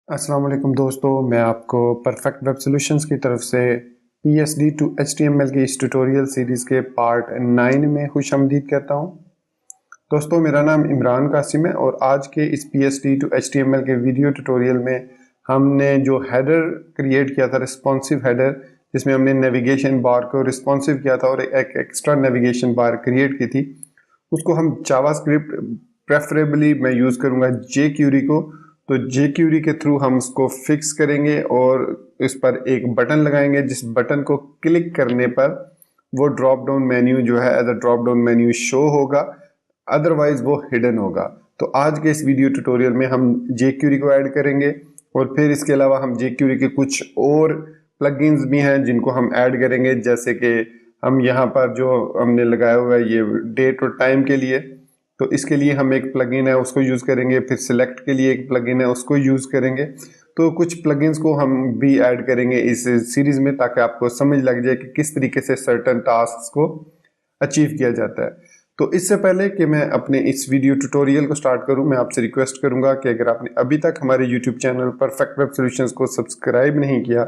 अस्सलाम वालेकुम दोस्तों, मैं आपको परफेक्ट वेब सॉल्यूशंस की तरफ से PSD टू HTML की इस ट्यूटोरियल सीरीज़ के पार्ट 9 में खुशामदीद कहता हूं। दोस्तों, मेरा नाम इमरान कासिम है और आज के इस PSD टू HTML के वीडियो ट्यूटोरियल में हमने जो हेडर क्रिएट किया था, रिस्पॉन्सिव हेडर, जिसमें हमने नेविगेशन बार को रिस्पॉन्सिव किया था और एक एक्स्ट्रा नेविगेशन बार क्रिएट की थी, उसको हम जावास्क्रिप्ट प्रेफरेबली मैं यूज़ करूँगा jQuery को। तो jQuery के थ्रू हम उसको फिक्स करेंगे और इस पर एक बटन लगाएंगे, जिस बटन को क्लिक करने पर वो ड्रॉप डाउन मेन्यू जो है as a drop down menu show होगा, अदरवाइज वो हिडन होगा। तो आज के इस वीडियो ट्यूटोरियल में हम jQuery को ऐड करेंगे और फिर इसके अलावा हम jQuery के कुछ और प्लगइन्स भी हैं जिनको हम ऐड करेंगे, जैसे कि हम यहाँ पर जो हमने लगाया हुआ है ये डेट और टाइम के लिए, तो इसके लिए हम एक प्लगइन है उसको यूज़ करेंगे, फिर सिलेक्ट के लिए एक प्लगइन है उसको यूज़ करेंगे। तो कुछ प्लगइन्स को हम भी ऐड करेंगे इस सीरीज़ में, ताकि आपको समझ लग जाए कि किस तरीके से सर्टेन टास्क को अचीव किया जाता है। तो इससे पहले कि मैं अपने इस वीडियो ट्यूटोरियल को स्टार्ट करूं, मैं आपसे रिक्वेस्ट करूंगा कि अगर आपने अभी तक हमारे YouTube channel perfect web solutions को सब्सक्राइब नहीं किया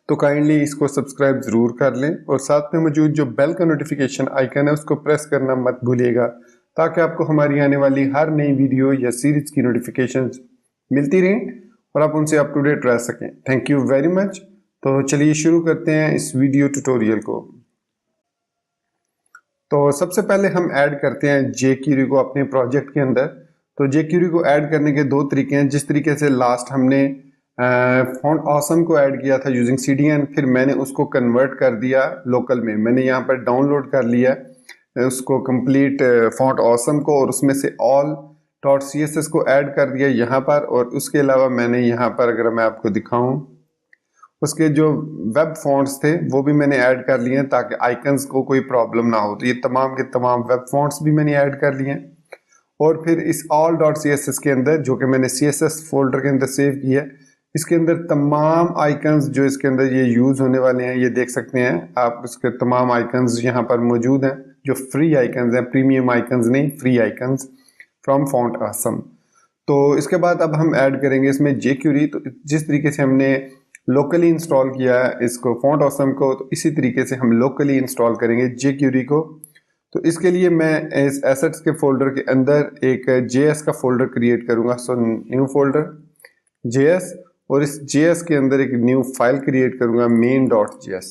तो काइंडली इसको सब्सक्राइब ज़रूर कर लें और साथ में मौजूद जो बेल का नोटिफिकेशन आइकन है उसको प्रेस करना मत भूलिएगा, ताकि आपको हमारी आने वाली हर नई वीडियो या सीरीज की नोटिफिकेशंस मिलती रहें और आप उनसे अप टू डेट रह सकें। Thank you very much. तो चलिए शुरू करते हैं इस वीडियो ट्यूटोरियल को। तो सबसे पहले हम ऐड करते हैं jQuery को अपने प्रोजेक्ट के अंदर। तो jQuery को ऐड करने के दो तरीके हैं। जिस तरीके से लास्ट हमने फॉन्ट ऑसम को ऐड किया था यूजिंग CDN, फिर मैंने उसको कन्वर्ट कर दिया लोकल में। मैंने यहाँ पर डाउनलोड कर लिया उसको कंप्लीट फॉन्ट ऑसम को और उसमें से ऑल .css को ऐड कर दिया यहाँ पर। और उसके अलावा मैंने यहाँ पर, अगर मैं आपको दिखाऊं, उसके जो वेब फॉन्ट्स थे वो भी मैंने ऐड कर लिए हैं ताकि आइकन्स को कोई प्रॉब्लम ना हो। तो ये तमाम के तमाम वेब फॉन्ट्स भी मैंने ऐड कर लिए हैं। और फिर इस all.css के अंदर, जो कि मैंने CSS फोल्डर के अंदर सेव किया है, इसके अंदर तमाम आइकन्स जो इसके अंदर ये यूज़ होने वाले हैं, ये देख सकते हैं आप। इसके तमाम आइकन्स यहाँ पर मौजूद हैं, जो फ्री आइकन्स हैं, प्रीमियम आइकन्स नहीं, free icons from font awesome. तो इसके बाद अब हम ऐड करेंगे इसमें jQuery। तो जिस तरीके से हमने लोकली इंस्टॉल किया है इसको फॉन्ट ऑसम को, तो इसी तरीके से हम लोकली इंस्टॉल करेंगे jQuery को। तो इसके लिए मैं इस एसेट्स के फोल्डर के अंदर एक JS का फोल्डर क्रिएट करूंगा। सो न्यू फोल्डर JS, और इस JS के अंदर एक न्यू फाइल क्रिएट करूंगा main.js।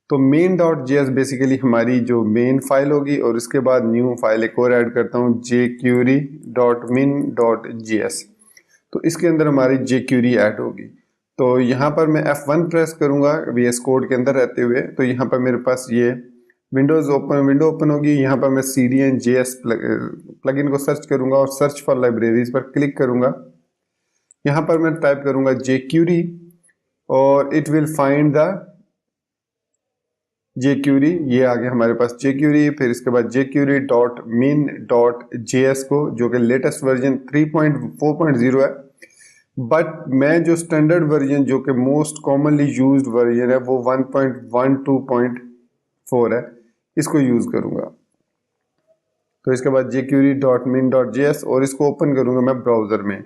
तो main.js बेसिकली हमारी जो मेन फाइल होगी, और इसके बाद न्यू फाइल एक और ऐड करता हूँ jQuery.min.js। तो इसके अंदर हमारी jQuery ऐड होगी। तो यहाँ पर मैं F1 प्रेस करूँगा VS कोड के अंदर रहते हुए। तो यहाँ पर मेरे पास ये विंडो ओपन होगी। यहाँ पर मैं CDN.js प्लगइन को सर्च करूँगा और सर्च फॉर लाइब्रेरीज पर क्लिक करूँगा। यहाँ पर मैं टाइप करूँगा jQuery और it will find the jQuery। ये आ गया हमारे पास jQuery। फिर इसके बाद jQuery.min.js को, जो कि लेटेस्ट वर्जन 3.4.0 है, बट मैं जो स्टैंडर्ड वर्जन, जो कि मोस्ट कॉमनली यूज्ड वर्जन है, वो 1.12.4 है, इसको यूज करूंगा। तो इसके बाद jQuery.min.js और इसको ओपन करूंगा मैं ब्राउजर में,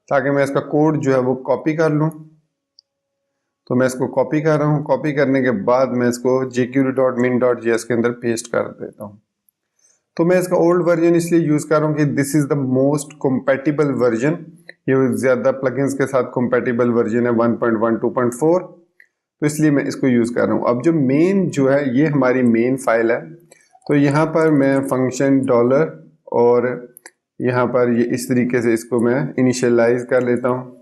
ताकि मैं इसका कोड जो है वो कॉपी कर लूं। तो मैं इसको कॉपी कर रहा हूं। कॉपी करने के बाद मैं इसको jQuery.min.js के अंदर पेस्ट कर देता हूं। तो मैं इसका ओल्ड वर्जन इसलिए यूज कर रहा हूँ कि this is the most compatible version. ये ज्यादा प्लगइन्स के साथ कंपैटिबल वर्जन है 1.12.4, तो इसलिए मैं इसको यूज कर रहा हूँ। अब जो मेन जो है, ये हमारी मेन फाइल है। तो यहाँ पर मैं फंक्शन डॉलर और यहाँ पर ये इस तरीके से इसको मैं इनिशियलाइज कर लेता हूँ।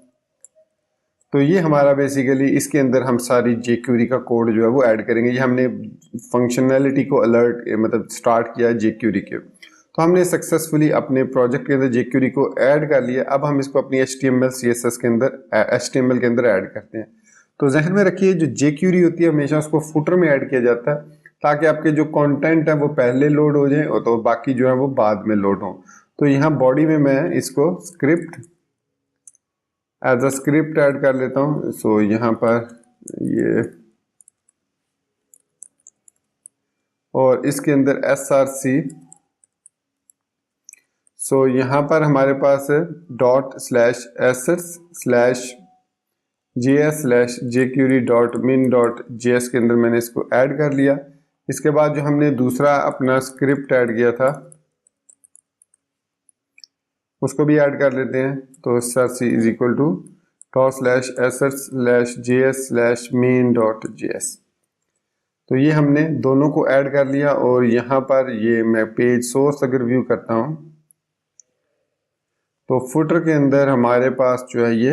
तो ये हमारा बेसिकली, इसके अंदर हम सारी jQuery का कोड जो है वो ऐड करेंगे। ये हमने फंक्शनैलिटी को अलर्ट मतलब स्टार्ट किया है jQuery के। तो हमने सक्सेसफुली अपने प्रोजेक्ट के अंदर jQuery को ऐड कर लिया। अब हम इसको अपनी HTML CSS के अंदर HTML के अंदर ऐड करते हैं। तो जहन में रखिए, जो jQuery होती है हमेशा उसको फुटर में ऐड किया जाता है, ताकि आपके जो कंटेंट है वो पहले लोड हो जाए और तो बाकी जो है वो बाद में लोड हो। तो यहाँ बॉडी में मैं इसको script as a script add कर लेता हूँ। सो यहाँ पर ये, और इसके अंदर src। सो यहाँ पर हमारे पास है ./assets/ js/jQuery.min.js के अंदर मैंने इसको ऐड कर लिया। इसके बाद जो हमने दूसरा अपना स्क्रिप्ट ऐड किया था उसको भी ऐड कर लेते हैं। तो search is equal to $/assert/js/main.js। तो ये हमने दोनों को ऐड कर लिया और यहाँ पर ये मैं पेज सोर्स अगर व्यू करता हूँ तो फुटर के अंदर हमारे पास जो है ये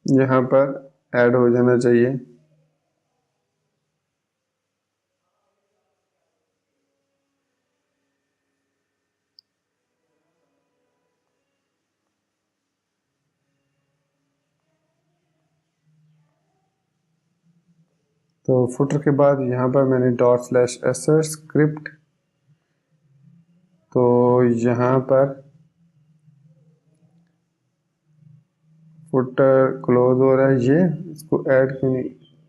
यहाँ पर ऐड हो जाना चाहिए। तो फुटर के बाद यहाँ पर मैंने $assert स्क्रिप्ट, तो यहाँ पर फुटर क्लोज हो रहा है, ये इसको ऐड क्यों नहीं,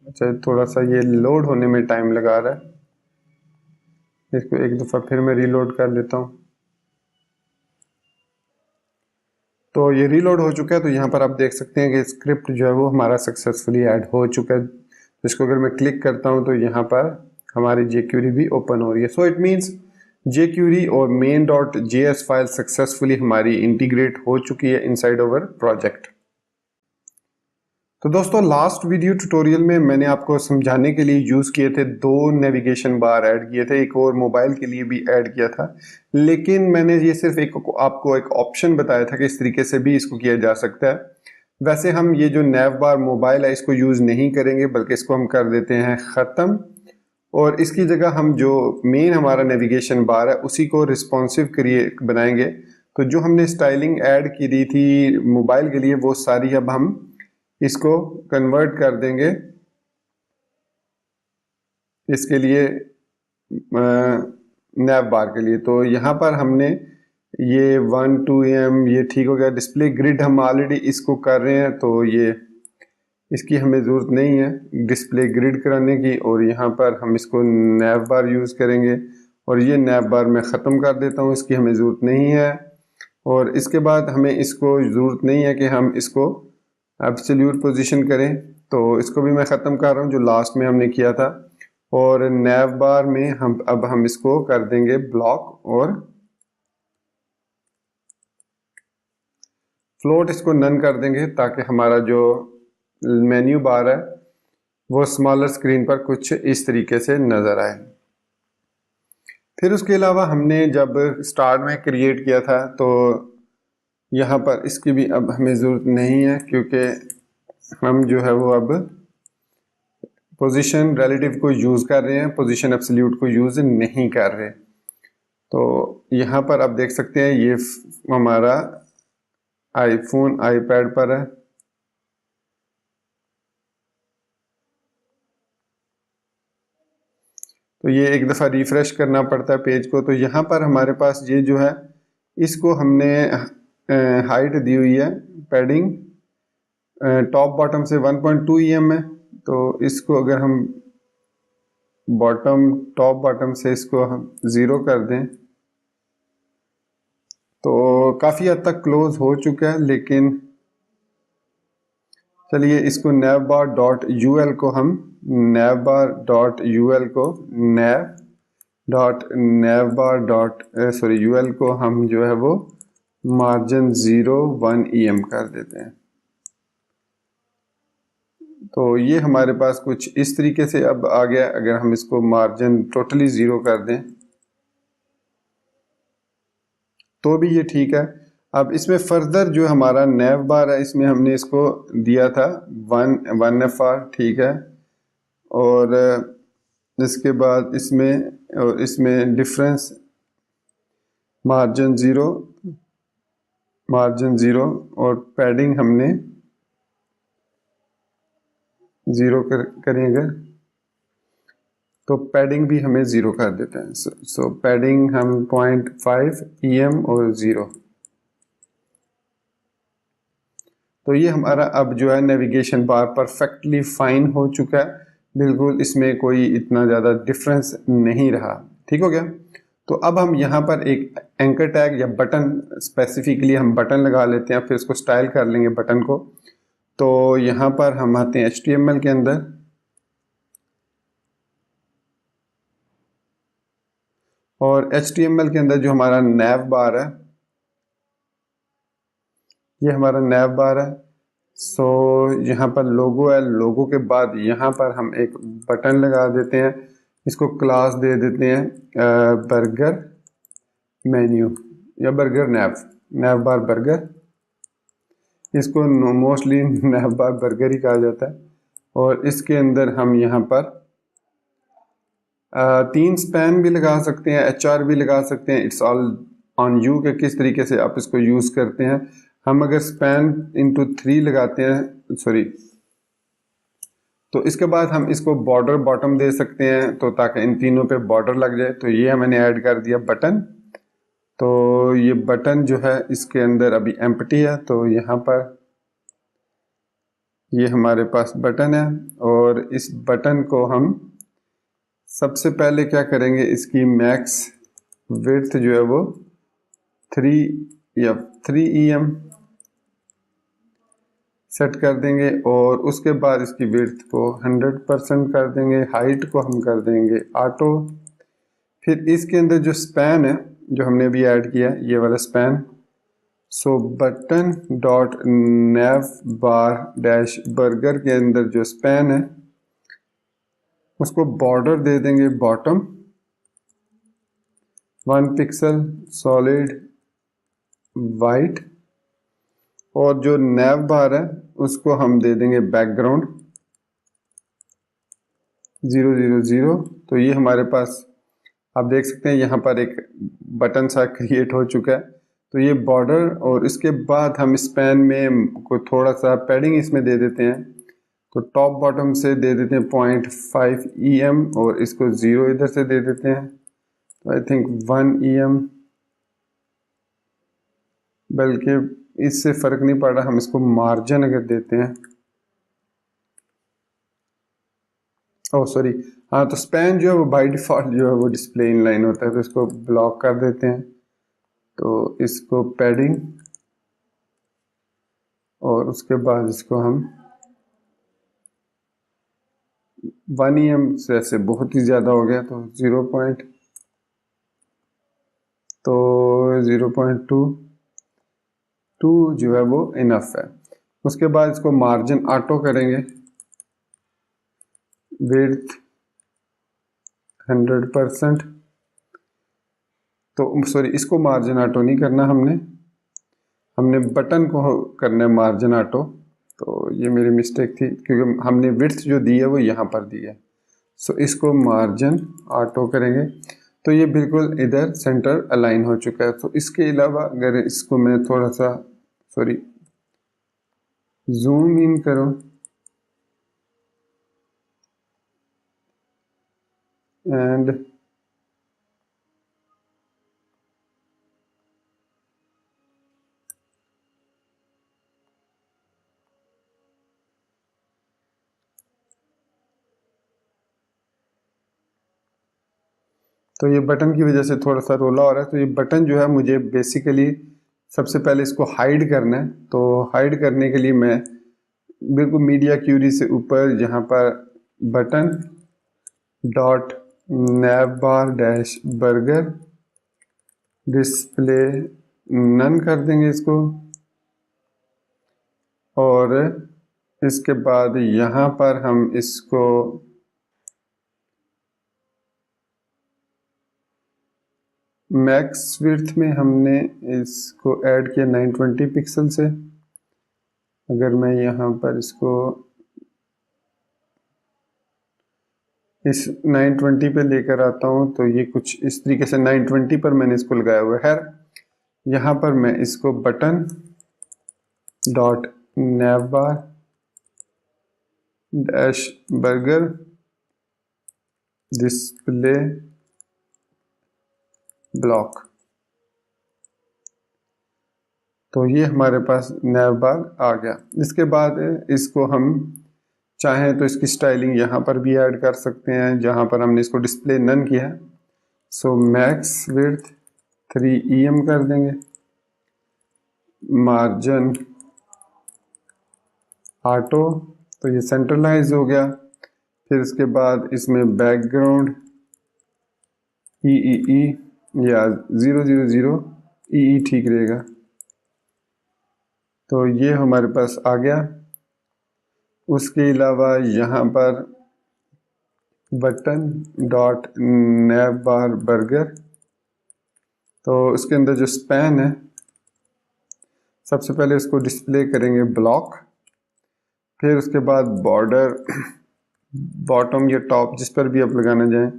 अच्छा थोड़ा सा ये लोड होने में टाइम लगा रहा है, इसको एक दफ़ा फिर मैं रीलोड कर लेता हूँ। तो ये रीलोड हो चुका है। तो यहाँ पर आप देख सकते हैं कि स्क्रिप्ट जो है वो हमारा सक्सेसफुली ऐड हो चुका है। तो इसको अगर मैं क्लिक करता हूँ तो यहाँ पर हमारी jQuery भी ओपन हो रही है। सो इट मीन्स jQuery और main.js फाइल सक्सेसफुली हमारी इंटीग्रेट हो चुकी है इनसाइड अवर प्रोजेक्ट। तो दोस्तों लास्ट वीडियो ट्यूटोरियल में मैंने आपको समझाने के लिए यूज़ किए थे 2 नेविगेशन बार ऐड किए थे, एक और मोबाइल के लिए भी ऐड किया था, लेकिन मैंने ये सिर्फ आपको एक ऑप्शन बताया था कि इस तरीके से भी इसको किया जा सकता है। वैसे हम ये जो नेव बार मोबाइल है इसको यूज़ नहीं करेंगे, बल्कि इसको हम कर देते हैं ख़त्म और इसकी जगह हम जो मेन हमारा नेविगेशन बार है उसी को रिस्पॉन्सिव बनाएंगे। तो जो हमने स्टाइलिंग ऐड की दी थी मोबाइल के लिए वो सारी अब हम इसको कन्वर्ट कर देंगे इसके लिए नैव बार के लिए। तो यहाँ पर हमने ये 1 2 m ये ठीक हो गया। डिस्प्ले ग्रिड हम ऑलरेडी इसको कर रहे हैं तो ये इसकी हमें ज़रूरत नहीं है डिस्प्ले ग्रिड कराने की, और यहाँ पर हम इसको नैव बार यूज़ करेंगे और ये नैव बार मैं ख़त्म कर देता हूँ, इसकी हमें ज़रूरत नहीं है। और इसके बाद हमें इसको ज़रूरत नहीं है कि हम इसको एब्सोल्यूट पोजीशन करें, तो इसको भी मैं ख़त्म कर रहा हूँ जो लास्ट में हमने किया था। और नैव बार में हम इसको कर देंगे ब्लॉक और फ्लोट इसको नन कर देंगे ताकि हमारा जो मेन्यू बार है वो स्मॉलर स्क्रीन पर कुछ इस तरीके से नज़र आए। फिर उसके अलावा हमने जब स्टार्ट में क्रिएट किया था तो यहाँ पर इसकी भी अब हमें ज़रूरत नहीं है क्योंकि हम जो है वो अब पोजीशन रिलेटिव को यूज़ कर रहे हैं, पोजीशन एब्सोल्यूट को यूज़ नहीं कर रहे। तो यहाँ पर आप देख सकते हैं ये हमारा आईफोन आईपैड पर है। तो ये एक दफ़ा रिफ़्रेश करना पड़ता है पेज को। तो यहाँ पर हमारे पास ये जो है इसको हमने हाइट दी हुई है पैडिंग टॉप बॉटम से 1.2 em है। तो इसको अगर हम टॉप बॉटम से इसको हम 0 कर दें तो काफ़ी हद तक क्लोज हो चुका है, लेकिन चलिए इसको navbar.ul को हम ul को हम जो है वो मार्जिन 0.1 em कर देते हैं। तो ये हमारे पास कुछ इस तरीके से अब आ गया। अगर हम इसको मार्जिन टोटली 0 कर दें तो भी ये ठीक है। अब इसमें फर्दर जो हमारा नैव बार है इसमें हमने इसको दिया था 1 FR, ठीक है। और इसके बाद इसमें डिफरेंस मार्जिन 0 और पैडिंग हमने 0 करेंगे तो पैडिंग भी हमें 0 कर देते हैं। सो पैडिंग हम 0.5 em और 0। तो ये हमारा अब जो है नेविगेशन बार परफेक्टली फाइन हो चुका है, बिल्कुल इसमें कोई इतना ज़्यादा डिफरेंस नहीं रहा। ठीक हो गया। तो अब हम यहाँ पर एक एंकर टैग या बटन, स्पेसिफिकली हम बटन लगा लेते हैं, फिर इसको स्टाइल कर लेंगे बटन को। तो यहाँ पर हम आते हैं HTML के अंदर, और HTML के अंदर जो हमारा नैव बार है, ये हमारा नैव बार है। सो यहाँ पर लोगो है, लोगो के बाद यहाँ पर हम एक बटन लगा देते हैं, इसको क्लास दे देते हैं बर्गर मेन्यू या बर्गर नैव बार बर्गर, इसको मोस्टली नैव बार बर्गर ही कहा जाता है। और इसके अंदर हम यहाँ पर 3 स्पैन भी लगा सकते हैं, HR भी लगा सकते हैं, इट्स ऑल ऑन यू कि किस तरीके से आप इसको यूज़ करते हैं। हम अगर स्पैन इंटू 3 लगाते हैं, सॉरी, तो इसके बाद हम इसको बॉर्डर बॉटम दे सकते हैं, तो ताकि इन तीनों पे बॉर्डर लग जाए। तो ये मैंने ऐड कर दिया बटन। तो ये बटन जो है इसके अंदर अभी एम्प्टी है, तो यहाँ पर ये हमारे पास बटन है, और इस बटन को हम सबसे पहले क्या करेंगे, इसकी मैक्स विड्थ जो है वो 3 EM सेट कर देंगे, और उसके बाद इसकी विड्थ को 100% कर देंगे, हाइट को हम कर देंगे ऑटो। फिर इसके अंदर जो स्पैन है जो हमने अभी ऐड किया, ये वाला स्पैन, सो बटन डॉट नैव बार डैश बर्गर के अंदर जो स्पैन है उसको बॉर्डर दे देंगे बॉटम 1 पिक्सल सॉलिड वाइट, और जो नैव बार है उसको हम दे देंगे बैकग्राउंड 000। तो ये हमारे पास आप देख सकते हैं यहाँ पर एक बटन सा क्रिएट हो चुका है। तो ये बॉर्डर, और इसके बाद हम स्पैन में कोई थोड़ा सा पैडिंग इसमें दे देते हैं, तो टॉप बॉटम से दे देते हैं 0.5 EM, और इसको 0 इधर से दे देते हैं, तो आई थिंक 1 EM, बल्कि इससे फ़र्क नहीं पड़ रहा, हम इसको मार्जिन अगर देते हैं, ओह सॉरी, हाँ, तो स्पैन जो है वो बाय डिफ़ॉल्ट जो है वो डिस्प्ले इन लाइन होता है, तो इसको ब्लॉक कर देते हैं। तो इसको पैडिंग, और उसके बाद इसको हम 1 EM से ऐसे बहुत ही ज़्यादा हो गया, तो 0.2 जो है वो इनफ है। उसके बाद इसको मार्जिन ऑटो करेंगे, विड्थ 100%, तो सॉरी, इसको मार्जिन ऑटो नहीं करना, हमने बटन को करना है मार्जिन ऑटो। तो ये मेरी मिस्टेक थी, क्योंकि हमने विड्थ जो दी है वो यहाँ पर दी है। सो इसको मार्जिन ऑटो करेंगे, तो ये बिल्कुल इधर सेंटर अलाइन हो चुका है। तो इसके अलावा अगर इसको मैं थोड़ा सा, सॉरी, जूम इन करो, एंड तो ये बटन की वजह से थोड़ा सा रोला हो रहा है। तो ये बटन जो है मुझे बेसिकली सबसे पहले इसको हाइड करना है। तो हाइड करने के लिए मैं बिल्कुल मीडिया क्यूरी से ऊपर जहाँ पर बटन डॉट नैव बार डैश बर्गर डिस्प्ले नन कर देंगे इसको, और इसके बाद यहाँ पर हम इसको मैक्स विड्थ में हमने इसको ऐड किया 920 पिक्सल से। अगर मैं यहाँ पर इसको इस 920 पे लेकर आता हूँ, तो ये कुछ इस तरीके से 920 पर मैंने इसको लगाया हुआ है। यहाँ पर मैं इसको बटन डॉट नैव बार डैश बर्गर डिस्प्ले ब्लॉक, तो ये हमारे पास नैव बार आ गया। इसके बाद इसको हम चाहें तो इसकी स्टाइलिंग यहाँ पर भी ऐड कर सकते हैं, जहाँ पर हमने इसको डिस्प्ले नन किया है। सो मैक्स विड्थ 3 EM कर देंगे, मार्जिन ऑटो, तो ये सेंट्रलाइज हो गया। फिर उसके बाद इसमें बैकग्राउंड ई या 000 ई ठीक रहेगा। तो ये हमारे पास आ गया। उसके अलावा यहाँ पर बटन डॉट नैव बार बर्गर, तो उसके अंदर जो स्पैन है, सबसे पहले उसको डिस्प्ले करेंगे ब्लॉक, फिर उसके बाद बॉर्डर बॉटम या टॉप जिस पर भी आप लगाना चाहें,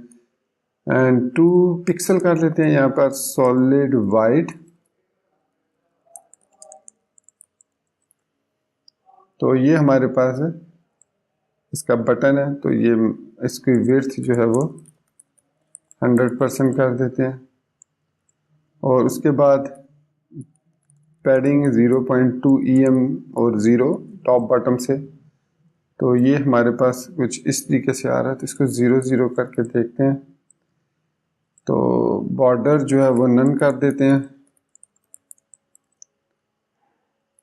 एंड 2 पिक्सल कर लेते हैं यहाँ पर सॉलिड वाइट। तो ये हमारे पास है, इसका बटन है, तो ये इसकी विड्थ जो है वो 100% कर देते हैं। और उसके बाद पैडिंग 0.2 EM और 0 टॉप बॉटम से। तो ये हमारे पास कुछ इस तरीके से आ रहा है, तो इसको 0 करके देखते हैं। तो बॉर्डर जो है वो नन कर देते हैं,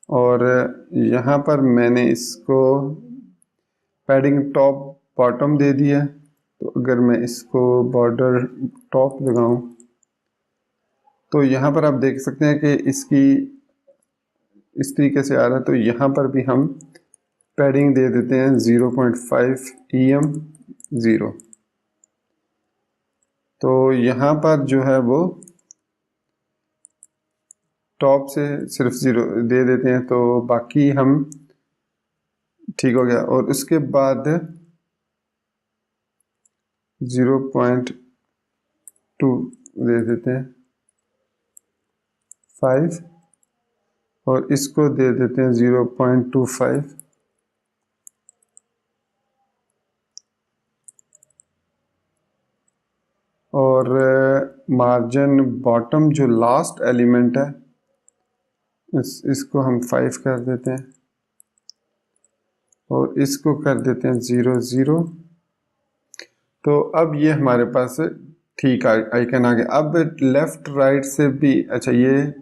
और यहाँ पर मैंने इसको पैडिंग टॉप बॉटम दे दिया। तो अगर मैं इसको बॉर्डर टॉप लगाऊं, तो यहाँ पर आप देख सकते हैं कि इसकी इस तरीके से आ रहा है। तो यहाँ पर भी हम पैडिंग दे देते हैं 0.5 EM 0। तो यहाँ पर जो है वो टॉप से सिर्फ 0 दे देते हैं, तो बाकी हम ठीक हो गया। और उसके बाद 0.2 दे देते हैं 5, और इसको दे देते हैं 0.25। और मार्जिन बॉटम जो लास्ट एलिमेंट है, इसको हम 5 कर देते हैं, और इसको कर देते हैं 0 तो अब ये हमारे पास ठीक आइकन आ गया। अब लेफ्ट राइट से भी, अच्छा ये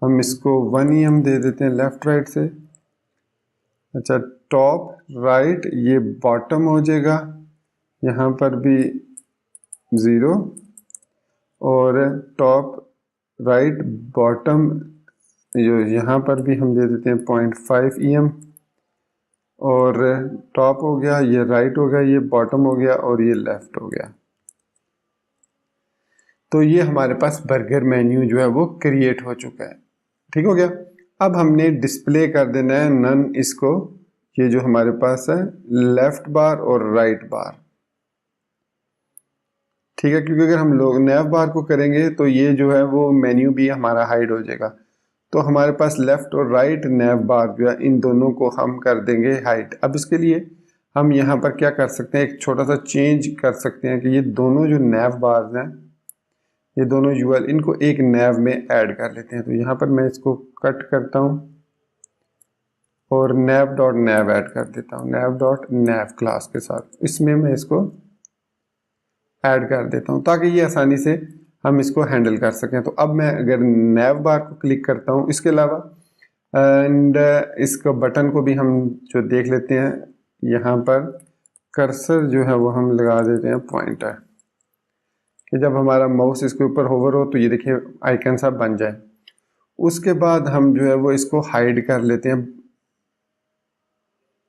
हम इसको 1 EM दे देते हैं लेफ्ट राइट से। अच्छा, टॉप राइट ये बॉटम हो जाएगा, यहाँ पर भी 0, और टॉप राइट बॉटम जो यहाँ पर भी हम दे देते हैं 0.5 EM, और टॉप हो गया, ये राइट हो गया, ये बॉटम हो गया, और ये लेफ्ट हो गया। तो ये हमारे पास बर्गर मेन्यू जो है वो क्रिएट हो चुका है। ठीक हो गया। अब हमने डिस्प्ले कर देना है नन इसको, ये जो हमारे पास है लेफ्ट बार और राइट बार। ठीक है, क्योंकि अगर हम लोग नैव बार को करेंगे तो ये जो है वो मेन्यू भी हमारा हाइड हो जाएगा। तो हमारे पास लेफ्ट और राइट नैव बार जो है, इन दोनों को हम कर देंगे हाइड। अब इसके लिए हम यहाँ पर क्या कर सकते हैं, एक छोटा सा चेंज कर सकते हैं कि ये दोनों जो नैव बार्स हैं, ये दोनों UL, इनको एक नैव में ऐड कर लेते हैं। तो यहाँ पर मैं इसको कट करता हूँ और नैव डॉट नैव ऐड कर देता हूँ, नैव डॉट नैव क्लास के साथ इसमें मैं इसको ऐड कर देता हूँ, ताकि ये आसानी से हम इसको हैंडल कर सकें। तो अब मैं अगर नैव बार को क्लिक करता हूँ, इसके अलावा एंड इसको बटन को भी हम जो देख लेते हैं, यहाँ पर कर्सर जो है वो हम लगा देते हैं पॉइंटर, कि जब हमारा माउस इसके ऊपर होवर हो तो ये देखिए आइकन सा बन जाए। उसके बाद हम जो है वो इसको हाइड कर लेते हैं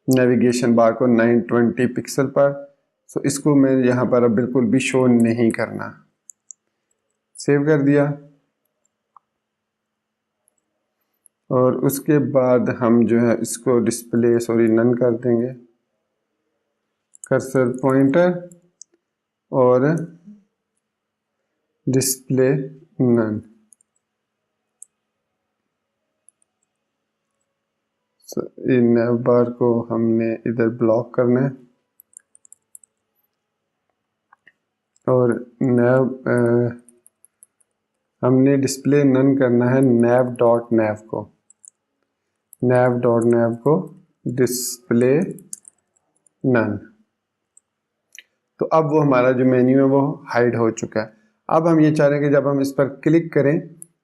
नेविगेशन बार को 920 पिक्सल पर। तो इसको मैं यहाँ पर अब बिल्कुल भी शो नहीं करना। सेव कर दिया, और उसके बाद हम जो है इसको डिस्प्ले नन कर देंगे, कर्सर पॉइंटर और डिस्प्ले नन। इन नैव बार को हमने इधर ब्लॉक करना है, और हमने डिस्प्ले नन करना है नैव डॉट नैव को, नैव डॉट नैव को डिस्प्ले नन। तो अब वो हमारा जो मेन्यू है वो हाइड हो चुका है। अब हम ये चाह रहे हैं कि जब हम इस पर क्लिक करें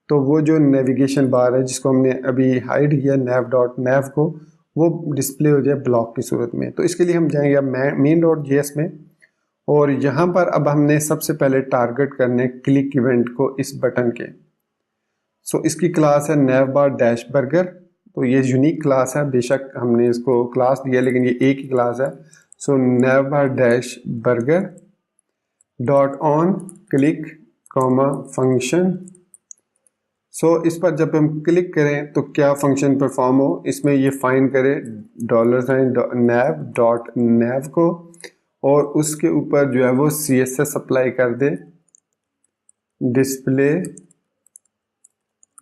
तो वो जो नेविगेशन बार है जिसको हमने अभी हाइड किया nav को, वो डिस्प्ले हो जाए ब्लॉक की सूरत में। तो इसके लिए हम जाएंगे अब main.js में, और यहाँ पर अब हमने सबसे पहले टारगेट करने क्लिक इवेंट को इस बटन के। सो इसकी क्लास है navbar डैश बर्गर। तो ये यूनिक क्लास है, बेशक हमने इसको क्लास दिया लेकिन ये एक ही क्लास है। So navbar dash burger dot on click comma function. So इस पर जब हम क्लिक करें तो क्या फंक्शन परफॉर्म हो, इसमें ये फाइंड करे $nav को, और उसके ऊपर जो है वो CSS अप्लाई कर दे डिस्प्ले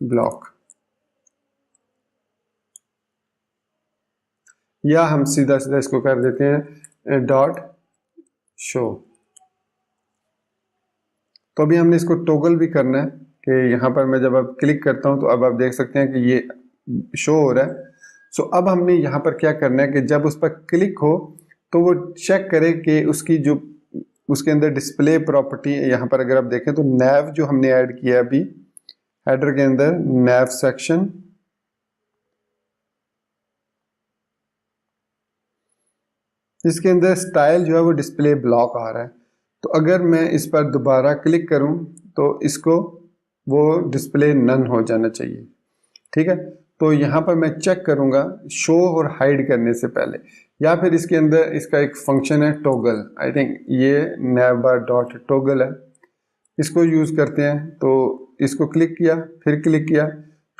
ब्लॉक, या हम सीधा सीधा इसको कर देते हैं डॉट शो। तो अभी हमने इसको टोगल भी करना है कि यहाँ पर मैं जब अब क्लिक करता हूँ तो अब आप देख सकते हैं कि ये शो हो रहा है। सो अब हमने यहाँ पर क्या करना है कि जब उस पर क्लिक हो तो वो चेक करे कि उसकी जो उसके अंदर डिस्प्ले प्रॉपर्टी है। यहाँ पर अगर आप देखें तो नैव जो हमने ऐड किया अभी हेडर के अंदर, नैव सेक्शन, इसके अंदर स्टाइल जो है वो डिस्प्ले ब्लॉक आ रहा है। तो अगर मैं इस पर दोबारा क्लिक करूं तो इसको वो डिस्प्ले नन हो जाना चाहिए। ठीक है, तो यहाँ पर मैं चेक करूंगा शो और हाइड करने से पहले, या फिर इसके अंदर इसका एक फंक्शन है टॉगल, आई थिंक ये navbar डॉट टॉगल है, इसको यूज़ करते हैं। तो इसको क्लिक किया फिर क्लिक किया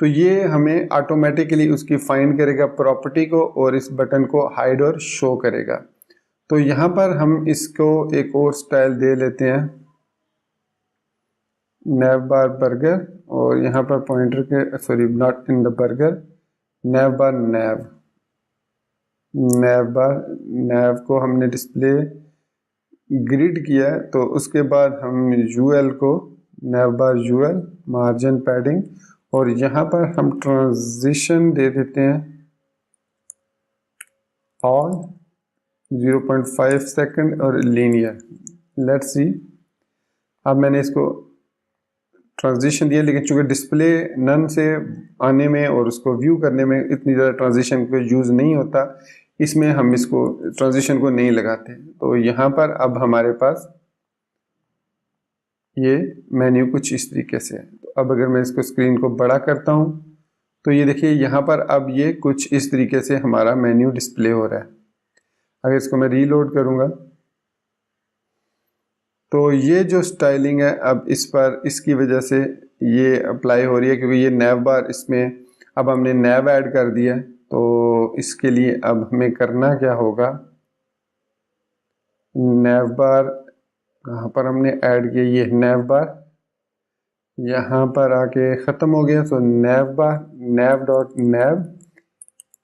तो ये हमें ऑटोमेटिकली उसकी फाइंड करेगा प्रॉपर्टी को और इस बटन को हाइड और शो करेगा। तो यहाँ पर हम इसको एक और स्टाइल दे लेते हैं navbar बर्गर, और यहाँ पर पॉइंटर के sorry not in the burger, navbar nav को हमने डिस्प्ले ग्रिड किया है। तो उसके बाद हम यूएल को navbar यूएल मार्जिन पैडिंग, और यहाँ पर हम ट्रांजिशन दे देते हैं ऑल 0.5 सेकंड और लीनियर। लेट्स सी, अब मैंने इसको ट्रांजिशन दिया लेकिन चूंकि डिस्प्ले नन से आने में और उसको व्यू करने में इतनी ज़्यादा ट्रांजिशन को यूज़ नहीं होता, इसमें हम इसको ट्रांजिशन को नहीं लगाते। तो यहाँ पर अब हमारे पास ये मेन्यू कुछ इस तरीके से है। तो अब अगर मैं इसको स्क्रीन को बड़ा करता हूँ तो ये देखिए यहाँ पर अब ये कुछ इस तरीके से हमारा मेन्यू डिस्प्ले हो रहा है। अगर इसको मैं रीलोड करूँगा तो ये जो स्टाइलिंग है अब इस पर इसकी वजह से ये अप्लाई हो रही है, क्योंकि ये नैव बार इसमें अब हमने नैव ऐड कर दिया है। तो इसके लिए अब हमें करना क्या होगा, नैव बार कहाँ पर हमने ऐड किया, ये नैव बार यहाँ पर आके ख़त्म हो गया। तो नैव बार नैव डॉट नैव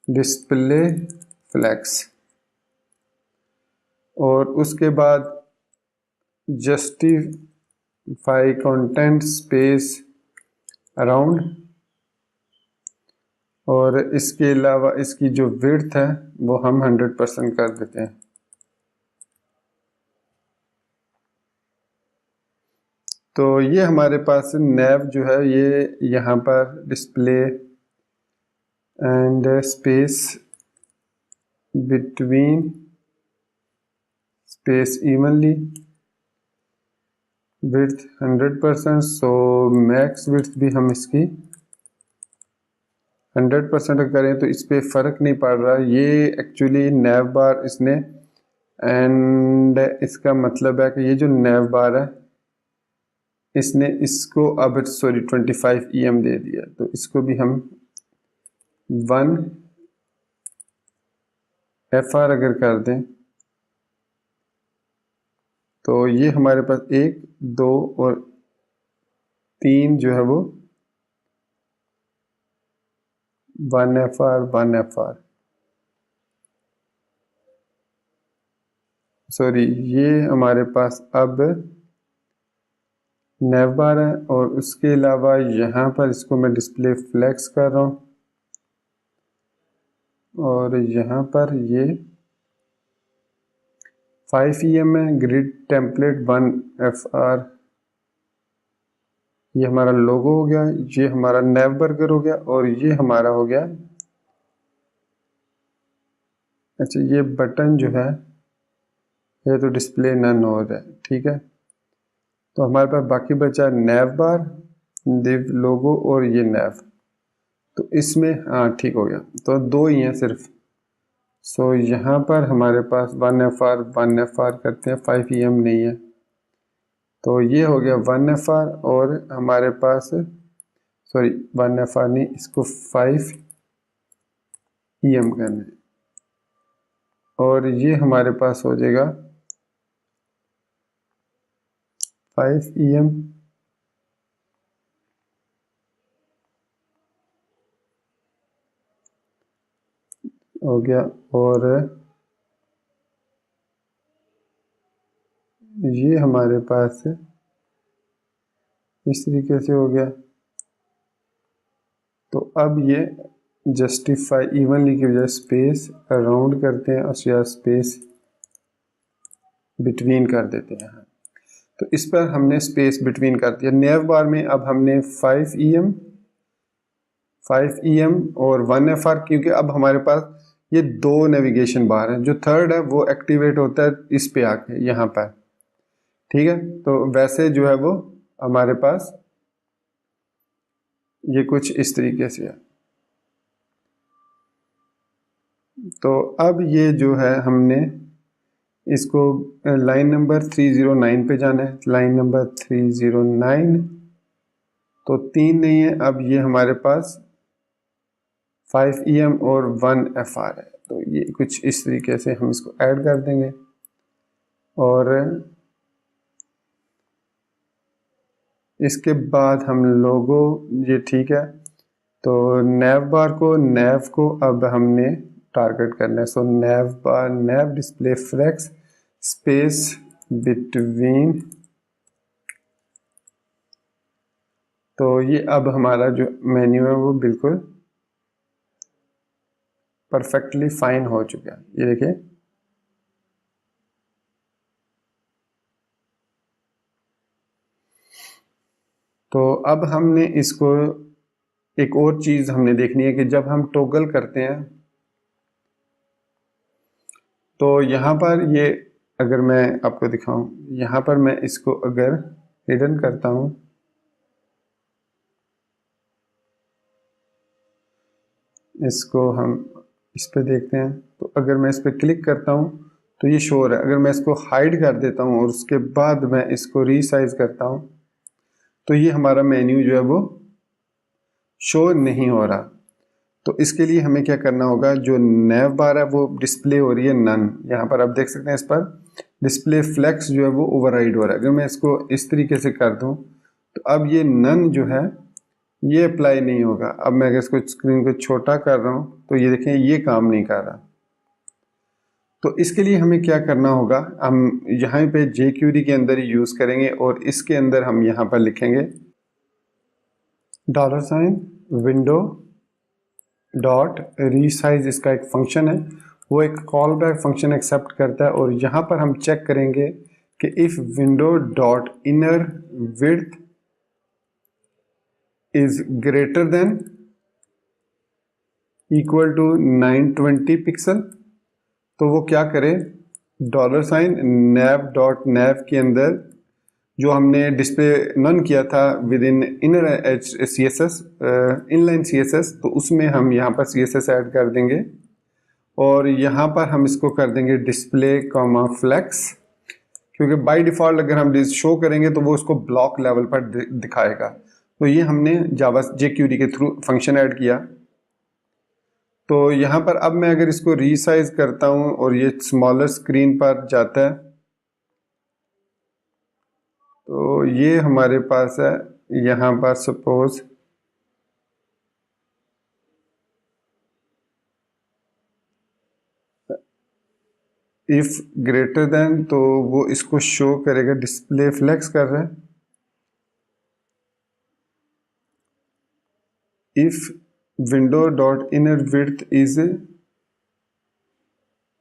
डिस्प्ले फ्लैक्स, और उसके बाद जस्टिफाई कंटेंट स्पेस अराउंड, और इसके अलावा इसकी जो विड्थ है वो हम 100% कर देते हैं। तो ये हमारे पास नैव जो है ये यहाँ पर display and space between space evenly width 100%। So max width भी हम इसकी 100% करें तो इस पर फ़र्क नहीं पड़ रहा। ये एक्चुअली नैव बार इसने, एंड इसका मतलब है कि ये जो नैव बार है इसने इसको अब सॉरी 25 EM दे दिया। तो इसको भी हम 1 FR अगर कर दें तो ये हमारे पास 1 2 और 3 जो है वो 1 FR सॉरी, ये हमारे पास अब नैव बार है। और उसके अलावा यहाँ पर इसको मैं डिस्प्ले फ्लेक्स कर रहा हूँ, और यहाँ पर ये 5 EM है, ग्रिड टेम्पलेट 1 FR ये हमारा लोगो हो गया, ये हमारा नैव बर्गर हो गया, और ये हमारा हो गया, अच्छा ये बटन जो है ये तो डिस्प्ले नन हो रहा है, ठीक है। तो हमारे पास बाकी बचा नैव बार, दिव लोगो और ये नैव। तो इसमें हाँ ठीक हो गया, तो दो ही हैं सिर्फ। सो यहाँ पर हमारे पास 1FR करते हैं, 5EM नहीं है, तो ये हो गया 1FR, और हमारे पास सॉरी 1FR नहीं, इसको 5EM करना है, और ये हमारे पास हो जाएगा 5EM हो गया, और ये हमारे पास इस तरीके से हो गया। तो अब ये जस्टिफाई इवनली की बजाय स्पेस अराउंड करते हैं और या स्पेस बिटवीन कर देते हैं। तो इस पर हमने स्पेस बिटवीन कर दिया। नेव बार में अब हमने 5EM और 1FR, क्योंकि अब हमारे पास ये दो नेविगेशन बार हैं। जो थर्ड है वो एक्टिवेट होता है इस पे आके, यहाँ पर, ठीक है। तो वैसे जो है वो हमारे पास ये कुछ इस तरीके से है। तो अब ये जो है हमने इसको लाइन नंबर 309 पे जाना है, लाइन नंबर 309, तो 3 नहीं है, अब ये हमारे पास 5EM और 1FR है। तो ये कुछ इस तरीके से हम इसको ऐड कर देंगे, और इसके बाद हम लोगो, ये ठीक है। तो नैव बार को, नैव को अब हमने टारगेट करना है। सो नैव बार, नैव डिस्प्ले फ्लेक्स स्पेस बिटवीन, तो ये अब हमारा जो मेन्यू है वो बिल्कुल परफेक्टली फाइन हो चुका है, ये देखिए। तो अब हमने इसको एक और चीज हमने देखनी है कि जब हम टॉगल करते हैं तो यहाँ पर ये, अगर मैं आपको दिखाऊं, यहाँ पर मैं इसको अगर हिडन करता हूं, इसको हम इस पे देखते हैं, तो अगर मैं इस पे क्लिक करता हूं तो ये शो है। अगर मैं इसको हाइड कर देता हूं और उसके बाद मैं इसको रीसाइज करता हूं तो ये हमारा मेन्यू जो है वो शो नहीं हो रहा। तो इसके लिए हमें क्या करना होगा, जो नैव बार है वो डिस्प्ले हो रही है नन, यहाँ पर आप देख सकते हैं इस पर डिस्प्ले फ्लेक्स जो है वो ओवरराइड हो रहा है। अगर मैं इसको इस तरीके से कर दूं तो अब ये नन जो है ये अप्लाई नहीं होगा। अब मैं अगर इसको स्क्रीन को छोटा कर रहा हूं तो ये देखें ये काम नहीं कर रहा। तो इसके लिए हमें क्या करना होगा, हम यहाँ पे jQuery के अंदर ही यूज करेंगे, और इसके अंदर हम यहाँ पर लिखेंगे $विंडो डॉट रीसाइज, इसका एक फंक्शन है, वो एक कॉल बैक फंक्शन एक्सेप्ट करता है, और यहाँ पर हम चेक करेंगे कि if window dot inner width is greater than equal to 920 pixel, तो वो क्या करे, $नैव डॉट नैव के अंदर जो हमने डिस्प्ले नन किया था with in inner CSS inline CSS, तो उसमें हम यहाँ पर CSS ऐड कर देंगे, और यहाँ पर हम इसको कर देंगे डिस्प्ले कॉमा फ्लेक्स, क्योंकि बाय डिफॉल्ट अगर हम शो करेंगे तो वो उसको ब्लॉक लेवल पर दिखाएगा। तो ये हमने जावा jQuery के थ्रू फंक्शन ऐड किया। तो यहाँ पर अब मैं अगर इसको रीसाइज करता हूँ और ये स्मॉलर स्क्रीन पर जाता है, तो ये हमारे पास है यहाँ पर सपोज इफ ग्रेटर देन, तो वो इसको शो करेगा, डिस्प्ले फ्लेक्स कर रहा है। If window dot inner width is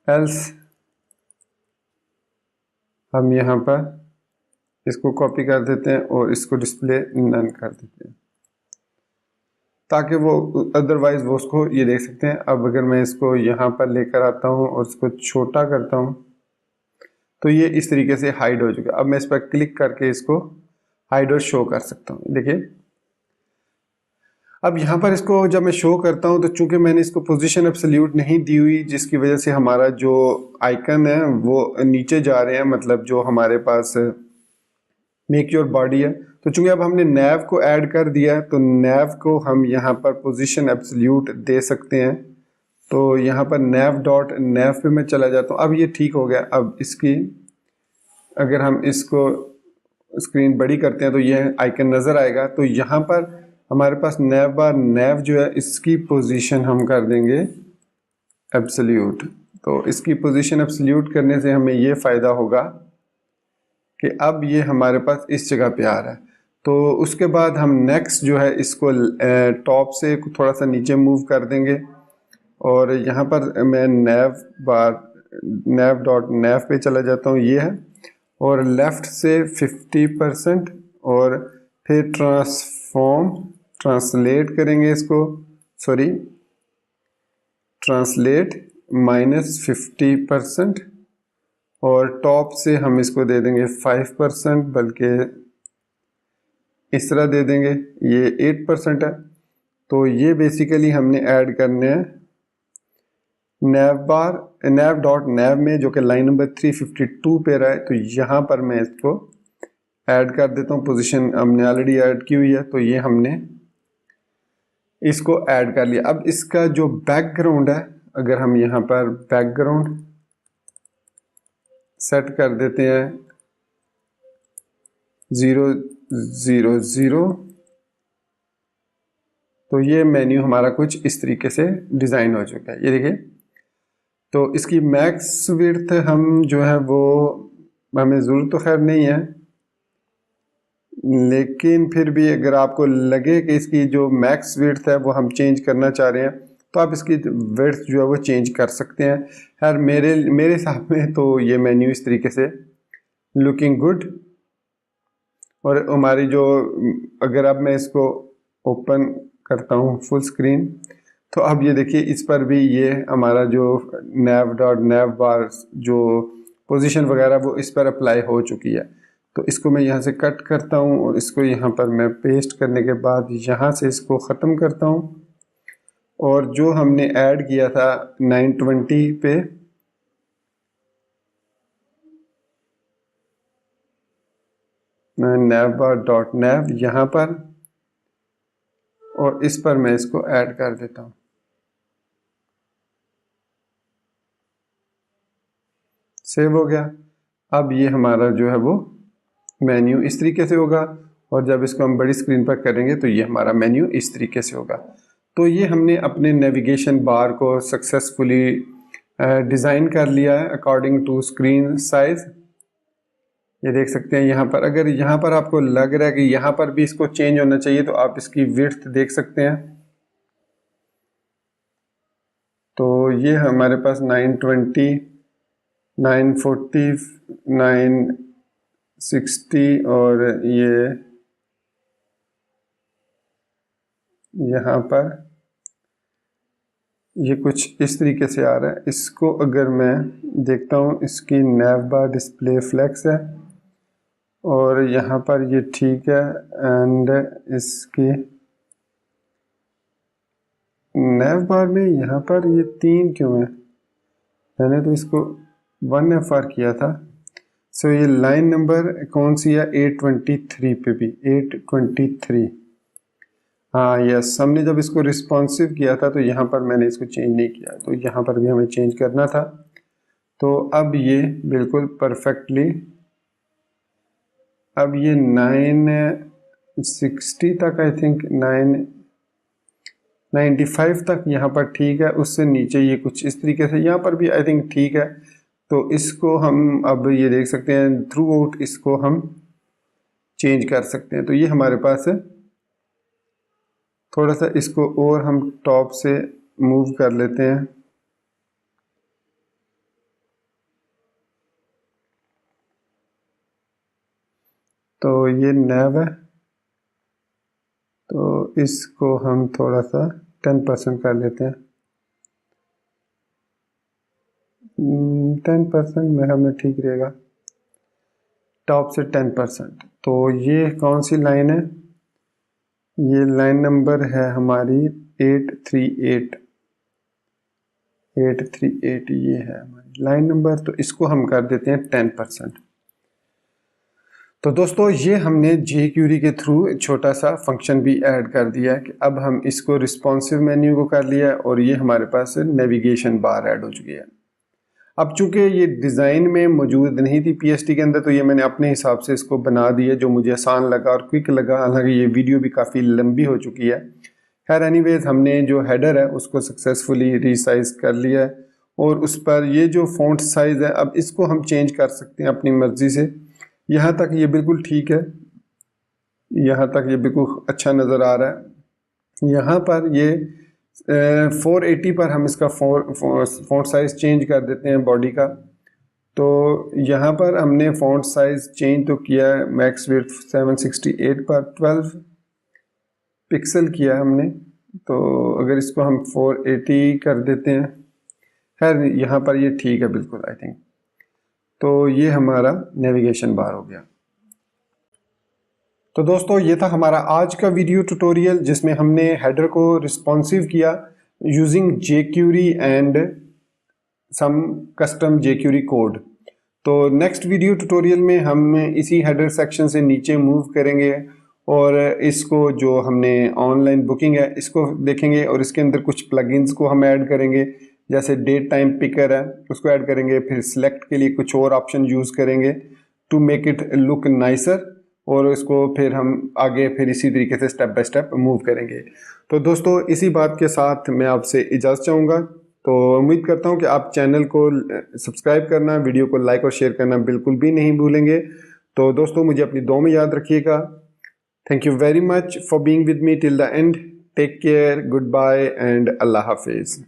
else, हम यहाँ पर इसको कॉपी कर देते हैं और इसको डिस्प्ले नन कर देते हैं, ताकि वो अदरवाइज वो उसको ये देख सकते हैं। अब अगर मैं इसको यहाँ पर लेकर आता हूँ और इसको छोटा करता हूँ तो ये इस तरीके से हाइड हो चुका है। अब मैं इस पर क्लिक करके इसको हाइड और शो कर सकता हूँ। देखिए अब यहाँ पर इसको जब मैं शो करता हूँ तो चूंकि मैंने इसको पोजीशन एब्सोल्यूट नहीं दी हुई, जिसकी वजह से हमारा जो आइकन है वो नीचे जा रहे हैं, मतलब जो हमारे पास मेक योर बॉडी है। तो चूंकि अब हमने नैव को ऐड कर दिया है तो नैव को हम यहाँ पर पोजीशन एब्सोल्यूट दे सकते हैं। तो यहाँ पर नैव डॉट नैव पे मैं चला जाता हूँ। अब ये ठीक हो गया। अब इसकी अगर हम इसको स्क्रीन बड़ी करते हैं तो ये आइकन नज़र आएगा। तो यहाँ पर हमारे पास नैव बार नैव जो है इसकी पोजीशन हम कर देंगे एब्सोल्यूट। तो इसकी पोजीशन एब्सोल्यूट करने से हमें ये फ़ायदा होगा कि अब ये हमारे पास इस जगह पे आ रहा है। तो उसके बाद हम नेक्स्ट जो है इसको टॉप से थोड़ा सा नीचे मूव कर देंगे और यहाँ पर मैं नैव डॉट नैव पे चला जाता हूँ, ये है, और लेफ़्ट से 50% और फिर ट्रांसलेट करेंगे इसको, सॉरी ट्रांसलेट -50% और टॉप से हम इसको दे देंगे 5%, बल्कि इस तरह दे देंगे, ये 8% है। तो ये बेसिकली हमने ऐड करने हैं नैव डॉट नैव में, जो कि लाइन नंबर 352 पे रहा है। तो यहाँ पर मैं इसको ऐड कर देता हूँ, पोजीशन हमने ऑलरेडी ऐड की हुई है तो ये हमने इसको ऐड कर लिया। अब इसका जो बैकग्राउंड है, अगर हम यहाँ पर बैकग्राउंड सेट कर देते हैं 000, तो ये मेन्यू हमारा कुछ इस तरीके से डिज़ाइन हो चुका है। ये देखिए, तो इसकी मैक्स विड्थ हम जो है वो हमें ज़रूरत तो खैर नहीं है, लेकिन फिर भी अगर आपको लगे कि इसकी जो मैक्स विड्थ है वो हम चेंज करना चाह रहे हैं तो आप इसकी विड्थ जो है वो चेंज कर सकते हैं। खैर मेरे हिसाब में तो ये मेन्यू इस तरीके से लुकिंग गुड। और हमारी जो, अगर अब मैं इसको ओपन करता हूँ फुल स्क्रीन, तो अब ये देखिए इस पर भी ये हमारा जो नैव डॉट नैव बार जो पोजीशन वगैरह वो इस पर अप्लाई हो चुकी है। तो इसको मैं यहाँ से कट करता हूँ और इसको यहाँ पर मैं पेस्ट करने के बाद यहाँ से इसको ख़त्म करता हूँ। और जो हमने ऐड किया था 920 पे, नैव बार डॉट नैव यहाँ पर, और इस पर मैं इसको ऐड कर देता हूँ। सेव हो गया। अब ये हमारा जो है वो मेन्यू इस तरीके से होगा और जब इसको हम बड़ी स्क्रीन पर करेंगे तो ये हमारा मेन्यू इस तरीके से होगा। तो ये हमने अपने नेविगेशन बार को सक्सेसफुली डिज़ाइन कर लिया है अकॉर्डिंग टू स्क्रीन साइज़। ये देख सकते हैं यहाँ पर, अगर यहाँ पर आपको लग रहा है कि यहाँ पर भी इसको चेंज होना चाहिए तो आप इसकी विड्थ देख सकते हैं। तो ये हमारे पास 920, 940, 960 और ये यहाँ पर ये कुछ इस तरीके से आ रहा है। इसको अगर मैं देखता हूँ, इसकी नैव बार डिस्प्ले फ्लेक्स है और यहाँ पर ये ठीक है, एंड इसकी नैव बार में यहाँ पर ये 3 क्यों है? मैंने तो इसको 1FR किया था। सो ये लाइन नंबर कौन सी है? 823 पे भी 823। हाँ यस, हमने जब इसको रिस्पॉन्सिव किया था तो यहाँ पर मैंने इसको चेंज नहीं किया, तो यहाँ पर भी हमें चेंज करना था। तो अब ये बिल्कुल परफेक्टली, अब ये 960 तक, आई थिंक 995 तक यहाँ पर ठीक है। उससे नीचे ये कुछ इस तरीके से यहाँ पर भी आई थिंक ठीक है। तो इसको हम अब ये देख सकते हैं थ्रू आउट इसको हम चेंज कर सकते हैं। तो ये हमारे पास है, थोड़ा सा इसको और हम टॉप से मूव कर लेते हैं। तो ये नैव है, तो इसको हम थोड़ा सा 10% कर लेते हैं। 10% में हमें ठीक रहेगा, टॉप से 10%। तो ये कौन सी लाइन है? ये लाइन नंबर है हमारी 838। ये है हमारी लाइन नंबर, तो इसको हम कर देते हैं 10%। तो दोस्तों ये हमने jQuery के थ्रू छोटा सा फंक्शन भी ऐड कर दिया है कि अब हम इसको रिस्पॉन्सिव मेन्यू को कर लिया है और ये हमारे पास नेविगेशन बार ऐड हो चुकी है। अब चूंकि ये डिज़ाइन में मौजूद नहीं थी PST के अंदर, तो ये मैंने अपने हिसाब से इसको बना दिया जो मुझे आसान लगा और क्विक लगा। हालांकि ये वीडियो भी काफ़ी लंबी हो चुकी है। खैर एनीवेज, हमने जो हेडर है उसको सक्सेसफुली रीसाइज कर लिया है और उस पर ये जो फॉन्ट साइज़ है अब इसको हम चेंज कर सकते हैं अपनी मर्ज़ी से। यहाँ तक ये बिल्कुल ठीक है, यहाँ तक ये बिल्कुल अच्छा नज़र आ रहा है। यहाँ पर ये 480 पर हम इसका फॉन्ट साइज़ चेंज कर देते हैं बॉडी का। तो यहाँ पर हमने फॉन्ट साइज़ चेंज तो किया है, मैक्स विड्थ 768 पर 12 पिक्सल किया हमने। तो अगर इसको हम 480 कर देते हैं, खैर यहाँ पर ये ठीक है बिल्कुल आई थिंक। तो ये हमारा नेविगेशन बार हो गया। तो दोस्तों ये था हमारा आज का वीडियो ट्यूटोरियल जिसमें हमने हेडर को रिस्पॉन्सिव किया using jQuery and some custom jQuery code. तो नेक्स्ट वीडियो ट्यूटोरियल में हम इसी हेडर सेक्शन से नीचे मूव करेंगे और इसको जो हमने ऑनलाइन बुकिंग है इसको देखेंगे और इसके अंदर कुछ प्लगइन्स को हम ऐड करेंगे, जैसे डेट टाइम पिकर है उसको ऐड करेंगे। फिर सिलेक्ट के लिए कुछ और ऑप्शन यूज़ करेंगे to make it look nicer, और इसको फिर हम आगे फिर इसी तरीके से स्टेप बाय स्टेप मूव करेंगे। तो दोस्तों इसी बात के साथ मैं आपसे इजाज़त चाहूँगा। तो उम्मीद करता हूँ कि आप चैनल को सब्सक्राइब करना, वीडियो को लाइक और शेयर करना बिल्कुल भी नहीं भूलेंगे। तो दोस्तों मुझे अपनी दुआ में याद रखिएगा। Thank you very much for being with me till the end. Take care, good bye and अल्लाह हाफिज़।